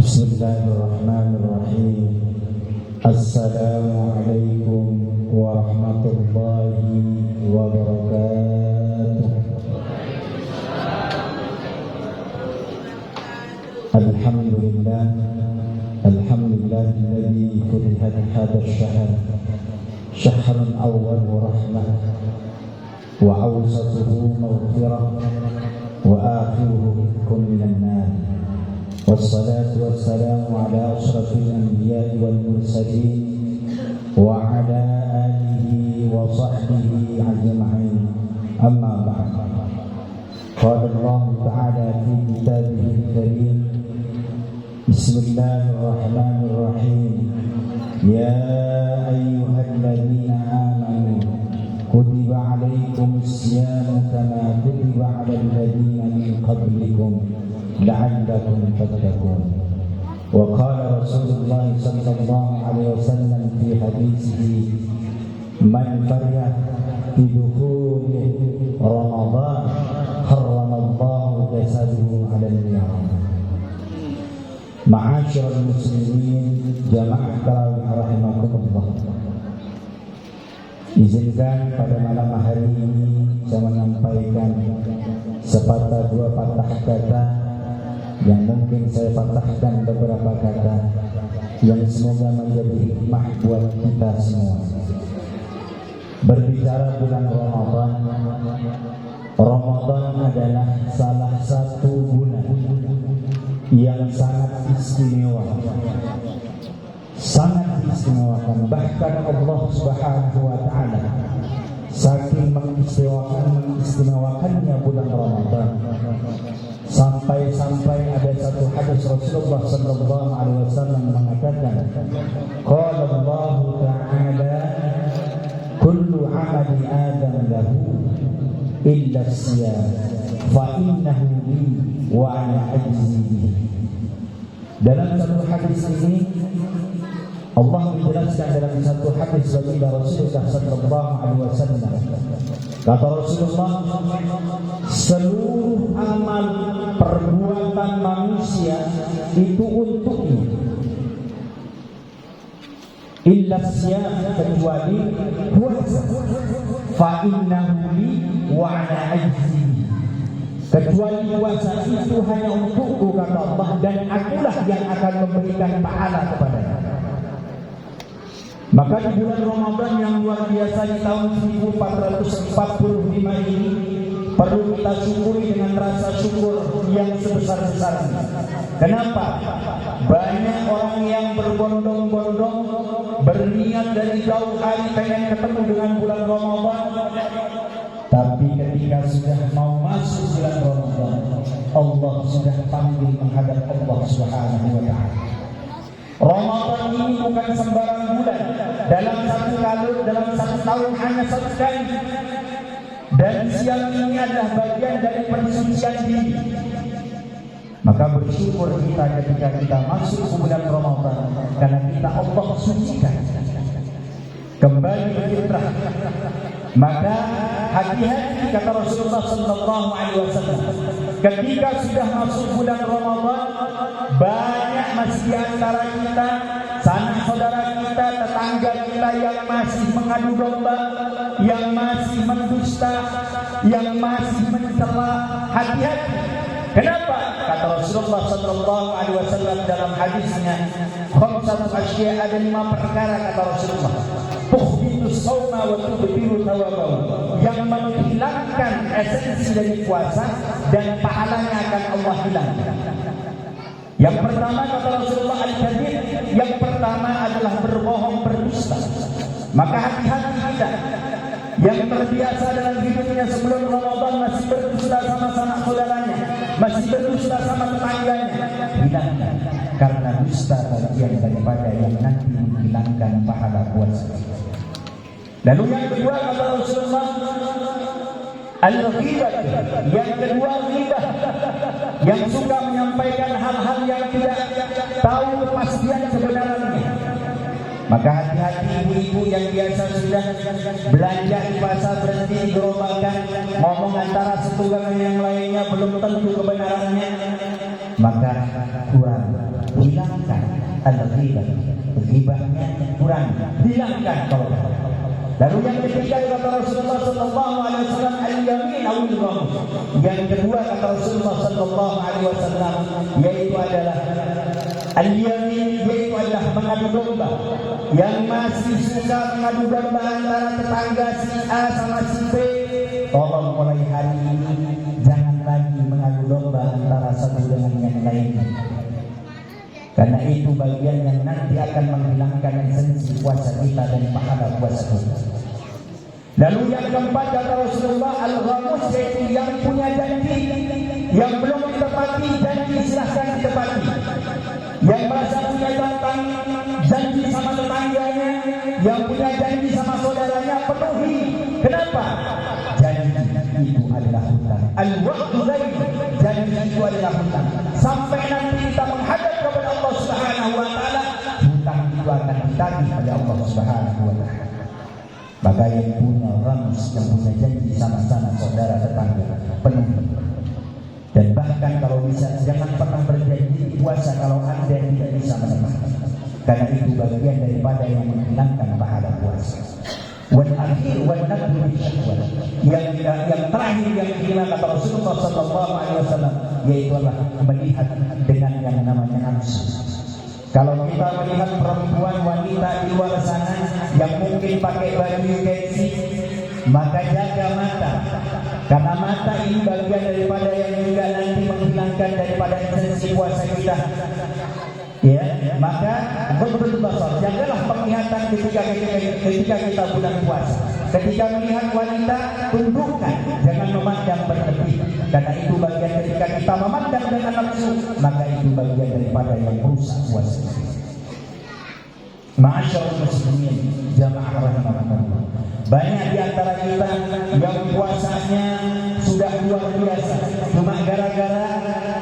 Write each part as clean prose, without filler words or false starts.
Bismillahirrahmanirrahim. Assalamualaikum warahmatullahi wabarakatuh. Alhamdulillah, alhamdulillahilladzi futihat hadzal syahr syahrun awwal rahmah wa awsatuhu maghfirah wa akhiruhu itqun minan nar. Wassalatu wassalamu ala ashrafil anbiya'i wal mursalin wa ala alihi wa sahbihi ajma'in. Amma ba'd. Qala Allah ta'ala fi kitabihil karim. Bismillahirrahmanirrahim. Ya ayyuhalladzina amanu kutiba 'alaikumus siyam kama kutiba 'alal ladzina min qablikum la'allakum tattaqun. Wa qala Rasulullah sallallahu alaihi wasallam fi hadisihi man farih fi dukhuli Ramadan harramallahu jasadahu 'alal nar. Ma'asyiral muslimin jamaah tarawih rahimakumullah. Izinkan pada malam hari ini saya menyampaikan sepatah dua patah kata yang mungkin saya patahkan beberapa kata yang semoga menjadi hikmah buat kita semua. Berbicara bulan Ramadan, Ramadan adalah salah satu bulan yang sangat istimewa, sangat diistimewakan. Bahkan Allah Subhanahu wa Ta'ala saking mengistimewakannya bulan Ramadan, sampai ada satu hadis Rasulullah sallallahu alaihi wasallam mengatakan, qala Allah Ta'ala kullu 'amali adam lahu illa as-siyam fa innahu li wa ana ajzi bihi. Dalam satu hadis ini Allah menjelaskan dalam satu hadis baginda Rasulullah sallallahu alaihi wasallam, kata Rasulullah, seluruh amal perbuatan manusia itu untuknya, illa siyam, kecuali puasa, fa innahu li wa ana ajzi, kecuali puasa itu hanya untukku, kata Allah, dan akulah yang akan memberikan pahala kepadanya. Maka di bulan Ramadan yang luar biasa di tahun 1445 ini perlu kita syukuri dengan rasa syukur yang sebesar-besarnya. Kenapa? Banyak orang yang berbondong-bondong berniat dari jauh hari pengen ketemu dengan bulan Ramadan, tapi ketika sudah mau masuk bulan Ramadan, Allah sudah panggil menghadap Allah Subhanahu wa Ta'ala. Ramadan ini bukan sembarang bulan. Dalam satu tahun hanya satu kali. Dan siang ini adalah bagian dari pensucian diri. Maka bersyukur kita ketika kita masuk ke bulan Ramadan, karena kita Allah sucikan kembali fitrah. Maka hati-hati, kata Rasulullah sallallahu alaihi wasallam, ketika sudah masuk bulan Ramadan, banyak masih di antara kita, sanak saudara kita, tetangga kita yang masih mengadu domba, yang masih mendusta, yang masih mencela. Hati-hati. Kenapa? Kata Rasulullah sallallahu alaihi wasallam dalam hadisnya, khamsatu asya', ada 5 perkara, kata Rasulullah, tukhbitu shauma wa tubtilu thawabahu, yang menghilangkan esensi dari puasa dan pahalanya akan Allah hilangkan. Yang pertama, kata Rasulullah, al-kadhib, yang pertama adalah berbohong, berdusta. Maka hati-hati kita yang terbiasa dalam hidupnya sebelum Ramadan masih berdusta sama sanak saudaranya, masih berdusta sama tetangganya, hilangkan, karena dusta bagian daripada yang nanti menghilangkan pahala puasa. Lalu yang kedua, kata Rasulullah, al-ghibah, yang kedua ghibah, yang suka menyampaikan hal-hal yang tidak tahu kepastian sebenarnya. Maka hati-hati ibu-ibu yang biasa sudah belanja di pasar, berhenti di gerobakkan, ngomong antara satu dengan yang lainnya belum tentu kebenarannya. maka kurang hilangkan al-ghibah, ghibahnya kurang hilangkan kalau. Lalu yang ketiga kata Rasulullah sallallahu alaihi wasallam al-yamin aw al-ghamus. Yang kedua kata Rasulullah sallallahu alaihi wasallam yaitu adalah al-yamin, yaitu adalah mengadu domba. Yang masih suka mengadu domba antara tetangga si A sama si B, tolong mulai hari ini jangan lagi mengadu domba antara satu dengan yang lain. Karena itu bagian yang nanti akan menghilangkan esensi puasa kita dan pahala puasa kita. Lalu yang keempat kata Rasulullah al-ghamus, yaitu yang punya janji yang belum ditepati, janji silahkan ditepati. Yang merasa punya janji sama tetangganya, yang punya janji sama saudaranya, penuhi. Kenapa? Janji itu adalah hutang. Al-wa'du lain, janji itu adalah hutang. Sampai nanti kita menghadap kepada Allah Subhanahu wa taala, hutang itu akan ditagih oleh Allah Subhanahu wa taala. Maka yang punya ramus, yang punya janji sama-sama saudara tetangga, penuhi. Dan bahkan kalau bisa jangan pernah berjanji puasa kalau Anda tidak bisa menepati, karena itu bagian daripada yang menghilangkan pahala puasa. Wal akhir wal naqlu bisyahwat, yang terakhir yang hilang kata Rasulullah sallallahu alaihi wasallam yaitu adalah melihat dengan yang namanya nafsu. Kalau kita melihat perempuan wanita di luar sana yang mungkin pakai baju fancy, maka jaga mata, karena mata ini bagian daripada yang juga nanti menghilangkan daripada esensi puasa kita. Ya, maka betul-betul jagalah penglihatan ketika kita bulan puasa. Ketika melihat wanita, tundukkan, jangan memandang berlebih, karena itu bagian ketika kita memandang dengan nafsu, maka itu bagian daripada yang merusak puasa. Ma'asyiral muslimin, jamaah rahimakumullah. Banyak di antara kita yang puasanya sudah luar biasa, cuma gara-gara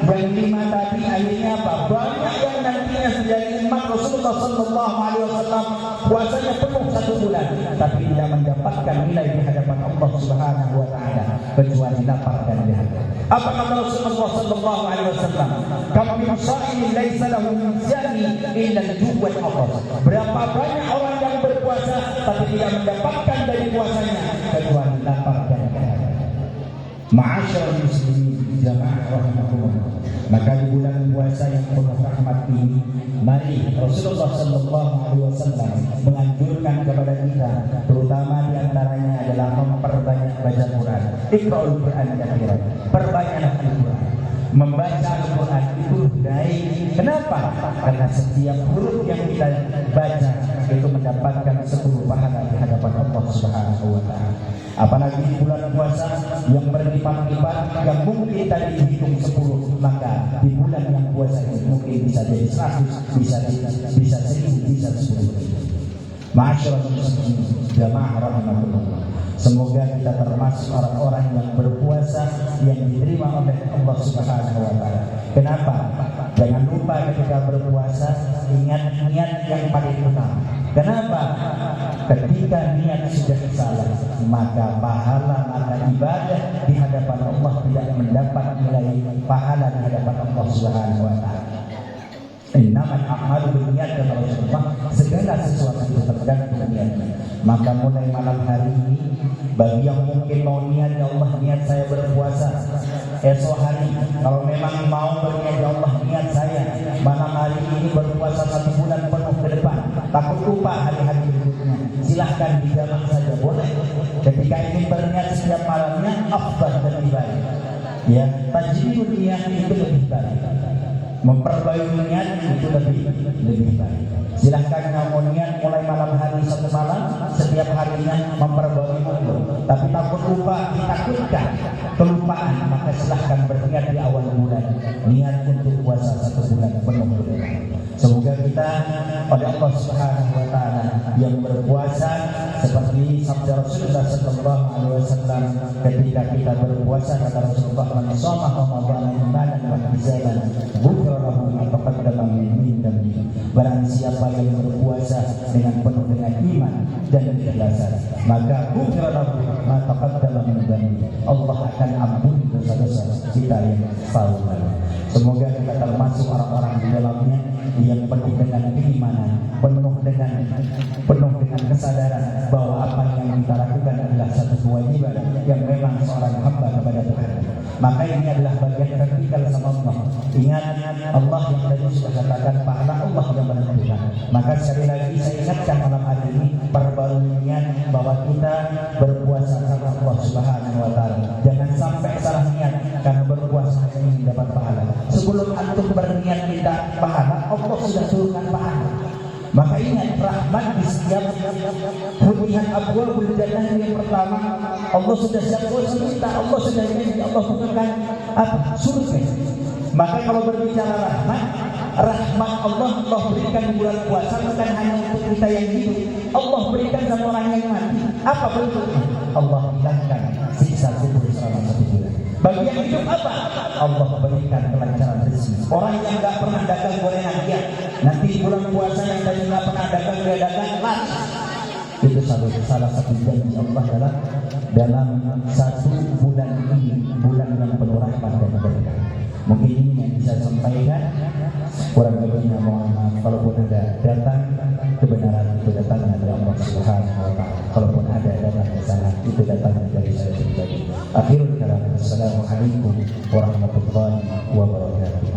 yang 5 tadi akhirnya apa? Banyak yang nantinya sudah umat Rasulullah sallallahu alaihi wasallam puasanya penuh 1 bulan, tapi tidak mendapatkan nilai di hadapan Allah Subhanahu wa taala kecuali lapar dan dahaga. Apa kata Rasulullah sallallahu alaihi wasallam? Kam min sha'imin laisa lahu min siyami illa al-ju' wal 'atash. Berapa banyak orang yang berpuasa tapi tidak mendapatkan dari puasanya kecuali lapar dan dahaga. Ma'asyiral muslimin, jamaah rahimakumullah. Maka di bulan puasa yang penuh rahmat ini, mari Rasulullah sallallahu alaihi wasallam menganjurkan kepada kita, terutama di antaranya adalah memperbanyak baca Quran. Iqra'ul Quran kathiran. Perbanyaklah Al-Quran. Membaca Al-Quran itu baik. Kenapa? Karena setiap huruf yang kita baca itu mendapatkan 10 pahala di hadapan Allah Subhanahu wa taala. Apalagi di bulan puasa yang berlipat-lipat, yang mungkin tadi dihitung 10, maka di bulan yang puasa ini mungkin bisa jadi 100, bisa 1000, bisa 10. Ma'asyiral muslimin, jamaah rahimakumullah. Semoga kita termasuk orang-orang yang berpuasa yang diterima oleh Allah Subhanahu wa taala. Kenapa? Jangan lupa ketika berpuasa ingat niat yang paling utama. Kenapa? Ketika niat sudah salah, maka pahala, maka ibadah di hadapan Allah tidak mendapat nilai pahala di hadapan Allah Subhanahu wa taala. Innamal a'malu binniyat, kata Rasulullah, segala sesuatu itu tergantung niatnya. Maka mulai malam hari ini, bagi yang mungkin mau niat, ya Allah niat saya berpuasa esok hari, kalau memang mau berniat, ya Allah niat saya malam hari ini berpuasa 1 bulan penuh ke depan, takut lupa hari-hari berikutnya, silahkan dijamak saja, boleh. Ketika ingin berniat setiap malamnya, afdal dan lebih baik. Ya, tajdidul niat itu lebih baik. Memperbaiki niat itu lebih baik. Silahkan kamu niat mulai malam hari 1 malam, setiap harinya memperbaiki itu. Tapi takut lupa, ditakutkan kelupaan, maka silahkan berniat di awal bulan, niat untuk puasa 1 bulan penuh. Semoga kita oleh Allah Subhanahu wa taala yang berpuasa seperti sabda Rasulullah sallallahu alaihi wasallam, ketika kita berpuasa kata Rasulullah, "Man shoma Ramadan imanan wa ihtisaban, ghufira lahu ma taqaddama min dhanbihi." Barang siapa yang berpuasa dengan penuh dengan iman dan keikhlasan, maka ghufira lahu ma taqaddama min dhanbihi. Allah akan ampuni dosa-dosa kita yang lalu. Semoga kita Ingat Allah yang tadi sudah katakan pahala Allah yang menentukan. Maka sekali lagi saya ingatkan malam hari ini perbarui niat bahwa kita berpuasa karena Allah Subhanahu wa taala. Jangan sampai salah niat karena berpuasa ingin dapat pahala. Sebelum antum berniat minta pahala, Allah sudah turunkan pahala. Maka ingat rahmat di setiap hunihan abwabul jannah yang pertama Allah sudah siap minta, Allah sudah janji, Allah bukakan apa? Surga. Maka kalau berbicara rahmat Allah berikan di bulan puasa bukan hanya untuk kita yang hidup, Allah berikan sama orang yang mati. Apa bentuknya? Allah hilangkan siksa kubur selama 1 bulan. Bagi yang hidup apa? Allah berikan kelancaran rezeki. Orang yang tidak pernah dagang boleh nagia. Nanti bulan puasa yang tadi tidak pernah dagang dia dagang laris. Itu salah satu janji Allah dalam 1 bulan ini, bulan yang penuh rahmat dan berkah. Mungkin ini yang bisa sampaikan. Kurang lebihnya mohon maaf. Kalaupun ada datang kebenaran itu datangnya dari Allah Subhanahu wa taala. Kalaupun ada datang kesalahan itu datangnya dari saya pribadi. Akhirul kalam. Assalamualaikum warahmatullahi wabarakatuh.